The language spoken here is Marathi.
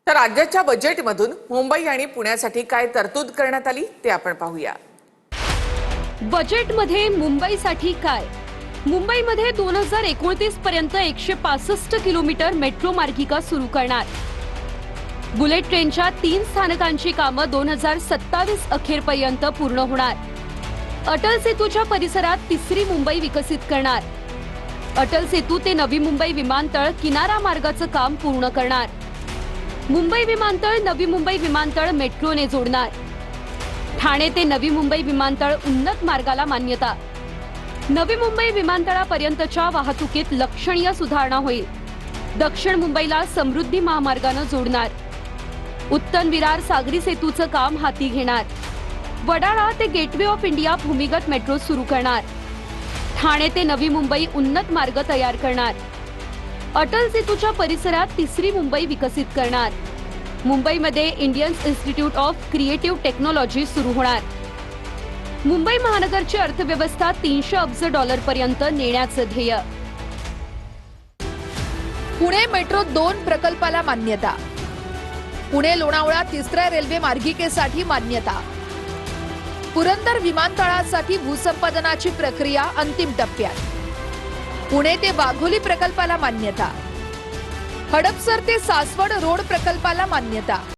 तर राज्याच्या बजेटमधून मुंबई आणि पुण्यासाठी काय तरतूद करण्यात आली ते आपण पाहूया। बजेटमध्ये मुंबईसाठी काय? मुंबईमध्ये 2029 पर्यंत 165 किलोमीटर मेट्रो मार्गिका सुरू करणार। बुलेट ट्रेनच्या 3 स्थानकांची कामं 2027 अखेरपर्यंत पूर्ण होणार। अटल सेतूच्या परिसरात तिसरी मुंबई विकसित करणार। अटल सेतू ते नवी मुंबई विमानतळ किनारा मार्गाचं काम पूर्ण करणार। मुंबई विमानतळ नवी मुंबई विमानतळ मेट्रोने जोडणार। ठाणे ते नवी मुंबई विमानतळ उन्नत मार्गाला मान्यता। नवी मुंबई विमानतळापर्यंतच्या वाहतुकीत लक्षणीय सुधारणा होईल। दक्षिण मुंबईला समृद्धी महामार्गाने जोडणार। उत्तन विरार सागरी सेतूचं काम हाती घेणार। वडाळा ते गेटवे ऑफ इंडिया भूमिगत मेट्रो सुरू करणार। ठाणे ते नवी मुंबई उन्नत मार्ग तयार करणार। अटल सेतूच्या परिसरात तिसरी मुंबई विकसित करणार। मुंबईमध्ये Indian institute of creative technology सुरू होणार। मुंबई महानगरची अर्थव्यवस्था 300 अब्ज डॉलर पर्यंत नेण्याचं ध्येय। पुणे मेट्रो 2 प्रकल्पाला मान्यता। पुणे लोणावळा तिसऱ्या रेल्वे मार्गिकेसाठी मान्यता। पुरंदर विमानतळासाठी भूसंपादनाची प्रक्रिया अंतिम टप्प्यात। पुणे ते वाघोली प्रकल्पाला मान्यता। हडपसर ते सासवड रोड प्रकल्पाला मान्यता।